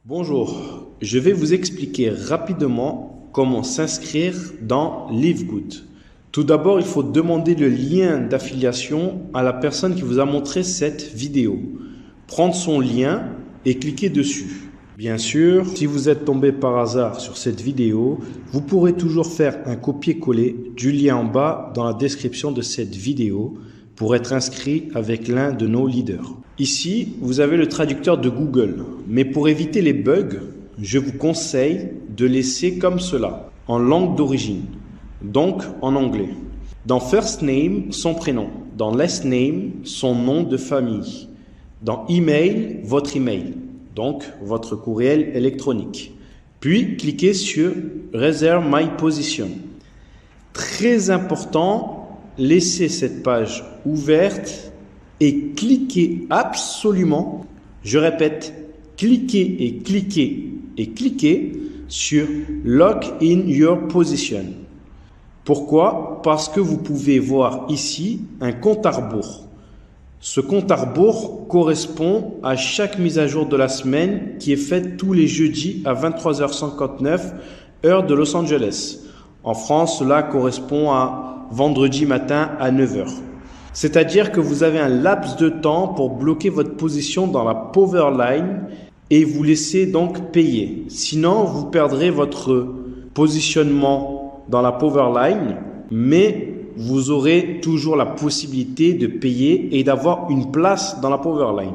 Bonjour, je vais vous expliquer rapidement comment s'inscrire dans LiveGood. Tout d'abord, il faut demander le lien d'affiliation à la personne qui vous a montré cette vidéo. Prendre son lien et cliquer dessus. Bien sûr, si vous êtes tombé par hasard sur cette vidéo, vous pourrez toujours faire un copier-coller du lien en bas dans la description de cette vidéo pour être inscrit avec l'un de nos leaders. Ici, vous avez le traducteur de Google, mais pour éviter les bugs, je vous conseille de laisser comme cela, en langue d'origine, donc en anglais. Dans First Name, son prénom. Dans Last Name, son nom de famille. Dans Email, votre email, donc votre courriel électronique. Puis, cliquez sur Reserve My Position. Très important, laissez cette page ouverte et cliquez absolument, je répète, cliquez et cliquez et cliquez sur Lock in your position. Pourquoi? Parce que vous pouvez voir ici un compte à rebours. Ce compte à rebours correspond à chaque mise à jour de la semaine qui est faite tous les jeudis à 23h59 heure de Los Angeles. En France, cela correspond à vendredi matin à 9h. C'est-à-dire que vous avez un laps de temps pour bloquer votre position dans la Powerline et vous laisser donc payer. Sinon, vous perdrez votre positionnement dans la Powerline, mais vous aurez toujours la possibilité de payer et d'avoir une place dans la Powerline.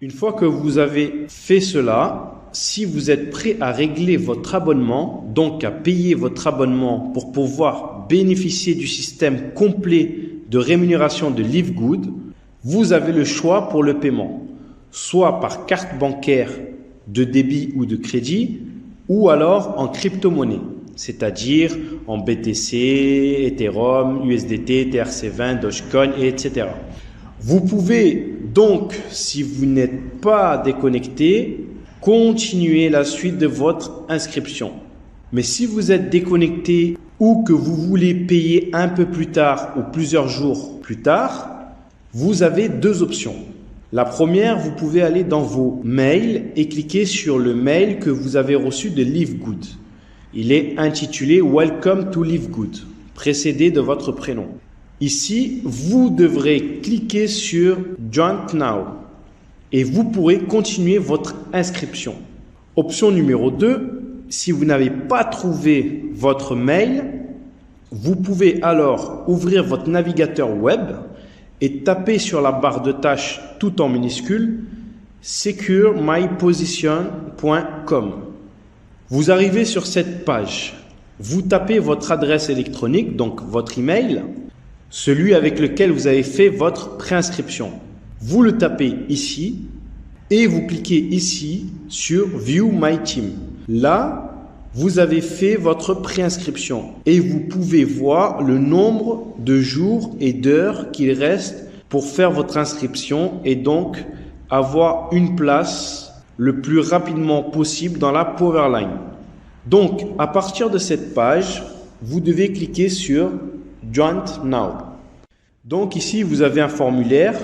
Une fois que vous avez fait cela, si vous êtes prêt à régler votre abonnement, donc à payer votre abonnement pour pouvoir bénéficier du système complet de rémunération de LiveGood, vous avez le choix pour le paiement, soit par carte bancaire de débit ou de crédit, ou alors en crypto-monnaie, c'est-à-dire en BTC, Ethereum, USDT, TRC20, Dogecoin, etc. Vous pouvez donc, si vous n'êtes pas déconnecté, continuer la suite de votre inscription. Mais si vous êtes déconnecté ou que vous voulez payer un peu plus tard ou plusieurs jours plus tard, vous avez deux options. La première, vous pouvez aller dans vos mails et cliquer sur le mail que vous avez reçu de LiveGood. Il est intitulé Welcome to LiveGood, précédé de votre prénom. Ici, vous devrez cliquer sur Join Now et vous pourrez continuer votre inscription. Option numéro 2, si vous n'avez pas trouvé votre mail, vous pouvez alors ouvrir votre navigateur web et taper sur la barre de tâches tout en minuscule securemyposition.com. Vous arrivez sur cette page. Vous tapez votre adresse électronique, donc votre email, celui avec lequel vous avez fait votre préinscription. Vous le tapez ici et vous cliquez ici sur View My Team. Là, vous avez fait votre préinscription et vous pouvez voir le nombre de jours et d'heures qu'il reste pour faire votre inscription et donc avoir une place le plus rapidement possible dans la Powerline. Donc, à partir de cette page, vous devez cliquer sur Join Now. Donc ici, vous avez un formulaire.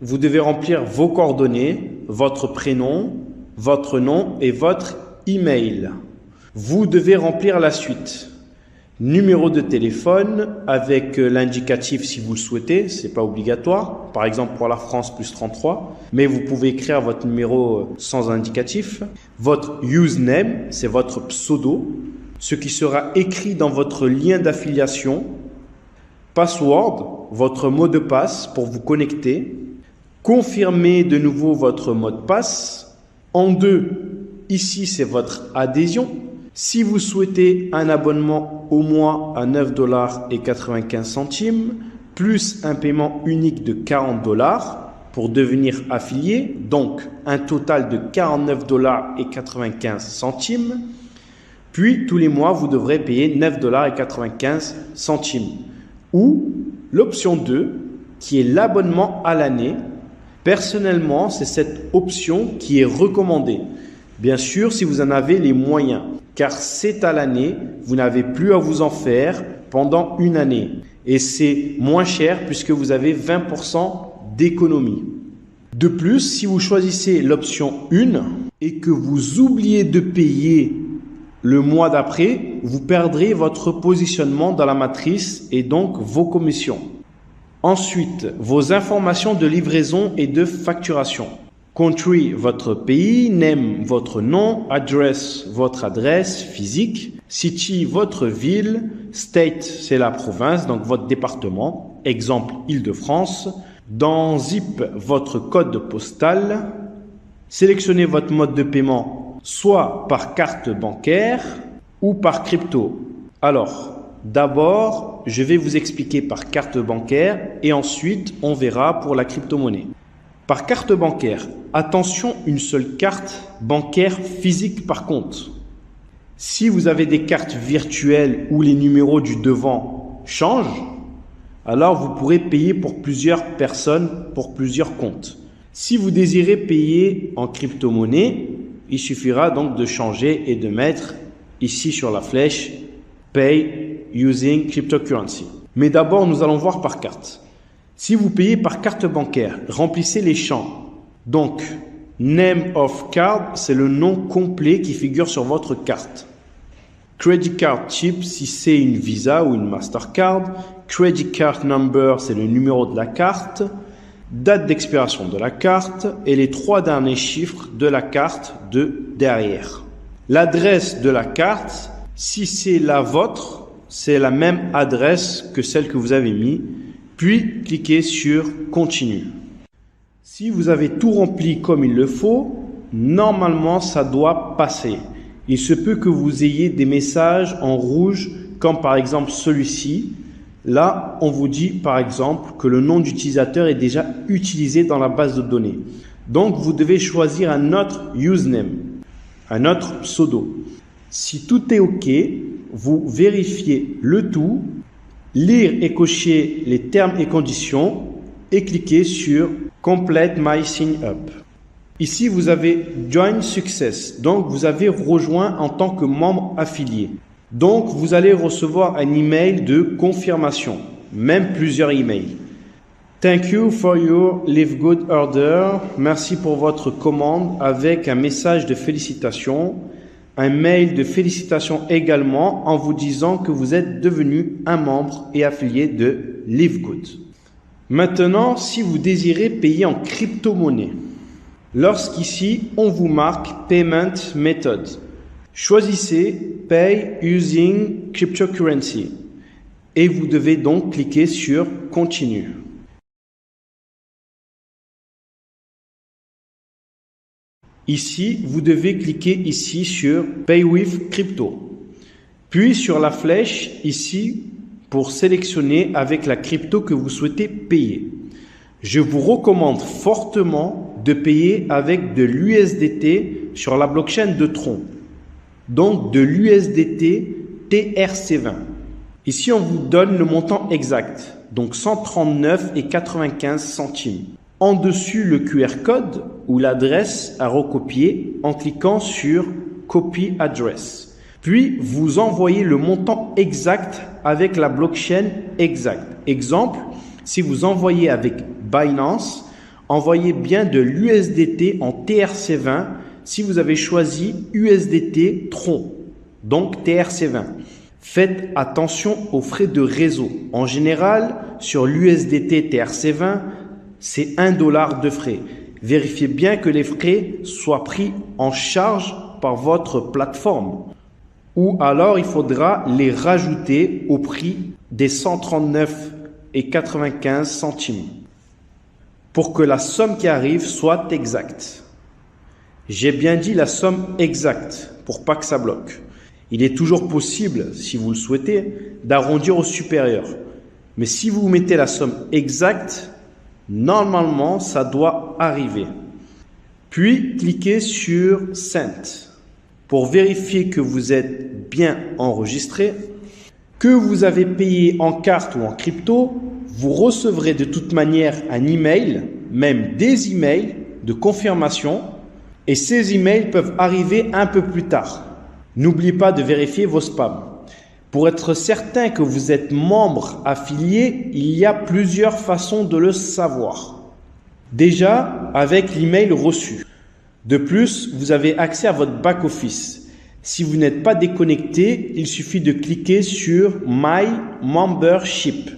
Vous devez remplir vos coordonnées, votre prénom, votre nom et votre email. Vous devez remplir la suite. Numéro de téléphone avec l'indicatif si vous le souhaitez, c'est pas obligatoire. Par exemple pour la France plus 33, mais vous pouvez écrire votre numéro sans indicatif. Votre username, c'est votre pseudo, ce qui sera écrit dans votre lien d'affiliation. Password, votre mot de passe pour vous connecter. Confirmez de nouveau votre mot de passe. En 2, ici c'est votre adhésion. Si vous souhaitez un abonnement au mois à 9,95 $, plus un paiement unique de 40 $ pour devenir affilié, donc un total de 49,95 $, puis tous les mois vous devrez payer 9,95 $. Ou l'option 2, qui est l'abonnement à l'année. Personnellement, c'est cette option qui est recommandée. Bien sûr, si vous en avez les moyens, car c'est à l'année, vous n'avez plus à vous en faire pendant une année. Et c'est moins cher puisque vous avez 20% d'économie. De plus, si vous choisissez l'option 1, et que vous oubliez de payer le mois d'après, vous perdrez votre positionnement dans la matrice et donc vos commissions. Ensuite, vos informations de livraison et de facturation. Country, votre pays, name, votre nom, address, votre adresse physique, city, votre ville, state, c'est la province, donc votre département, exemple Île-de-France. Dans zip, votre code postal. Sélectionnez votre mode de paiement, soit par carte bancaire ou par crypto. Alors, d'abord, je vais vous expliquer par carte bancaire et ensuite, on verra pour la crypto-monnaie. Par carte bancaire, attention, une seule carte bancaire physique par contre. Si vous avez des cartes virtuelles où les numéros du devant changent, alors vous pourrez payer pour plusieurs personnes, pour plusieurs comptes. Si vous désirez payer en crypto-monnaie, il suffira donc de changer et de mettre ici sur la flèche « Pay using cryptocurrency ». Mais d'abord, nous allons voir par carte. Si vous payez par carte bancaire, remplissez les champs. Donc, Name of card, c'est le nom complet qui figure sur votre carte. Credit card chip, si c'est une Visa ou une Mastercard. Credit card number, c'est le numéro de la carte. Date d'expiration de la carte et les 3 derniers chiffres de la carte de derrière. L'adresse de la carte, si c'est la vôtre, c'est la même adresse que celle que vous avez mis. Puis, cliquez sur « Continue ». Si vous avez tout rempli comme il le faut, normalement, ça doit passer. Il se peut que vous ayez des messages en rouge, comme par exemple celui-ci. Là, on vous dit par exemple que le nom d'utilisateur est déjà utilisé dans la base de données. Donc, vous devez choisir un autre username, un autre pseudo. Si tout est OK, vous vérifiez le tout, lire et cocher les termes et conditions et cliquez sur Complete my sign up. Ici, vous avez Join Success, donc vous avez rejoint en tant que membre affilié. Donc, vous allez recevoir un email de confirmation, même plusieurs emails. Thank you for your Live Good order. Merci pour votre commande avec un message de félicitations. Un mail de félicitations également en vous disant que vous êtes devenu un membre et affilié de Live Good. Maintenant, si vous désirez payer en crypto-monnaie, lorsqu'ici, on vous marque Payment Method, choisissez Pay using cryptocurrency et vous devez donc cliquer sur Continue. Ici, vous devez cliquer ici sur Pay with Crypto. Puis sur la flèche ici pour sélectionner avec la crypto que vous souhaitez payer. Je vous recommande fortement de payer avec de l'USDT sur la blockchain de Tron. Donc de l'USDT TRC20. Ici, on vous donne le montant exact. Donc 139,95 centimes. En dessus, le QR code ou l'adresse à recopier en cliquant sur Copy Address. Puis, vous envoyez le montant exact avec la blockchain exacte. Exemple, si vous envoyez avec Binance, envoyez bien de l'USDT en TRC20 si vous avez choisi USDT Tron, donc TRC20. Faites attention aux frais de réseau. En général, sur l'USDT TRC20, c'est $1 de frais. Vérifiez bien que les frais soient pris en charge par votre plateforme. Ou alors, il faudra les rajouter au prix des 139,95 centimes pour que la somme qui arrive soit exacte. J'ai bien dit la somme exacte pour pas que ça bloque. Il est toujours possible, si vous le souhaitez, d'arrondir au supérieur. Mais si vous mettez la somme exacte, normalement, ça doit arriver. Puis, cliquez sur Send pour vérifier que vous êtes bien enregistré, que vous avez payé en carte ou en crypto. Vous recevrez de toute manière un email, même des emails de confirmation, et ces emails peuvent arriver un peu plus tard. N'oubliez pas de vérifier vos spams. Pour être certain que vous êtes membre affilié, il y a plusieurs façons de le savoir. Déjà, avec l'email reçu. De plus, vous avez accès à votre back-office. Si vous n'êtes pas déconnecté, il suffit de cliquer sur My Membership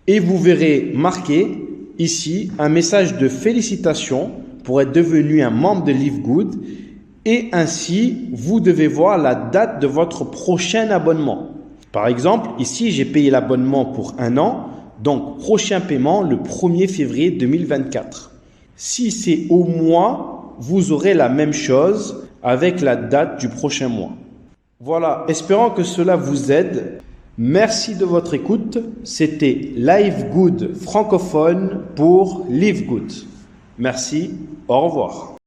et vous verrez marqué ici un message de félicitations pour être devenu un membre de Live Good et ainsi vous devez voir la date de votre prochain abonnement. Par exemple, ici j'ai payé l'abonnement pour 1 an, donc prochain paiement le 1er février 2024. Si c'est au mois, vous aurez la même chose avec la date du prochain mois. Voilà, espérant que cela vous aide. Merci de votre écoute. C'était Live Good francophone pour Live Good. Merci, au revoir.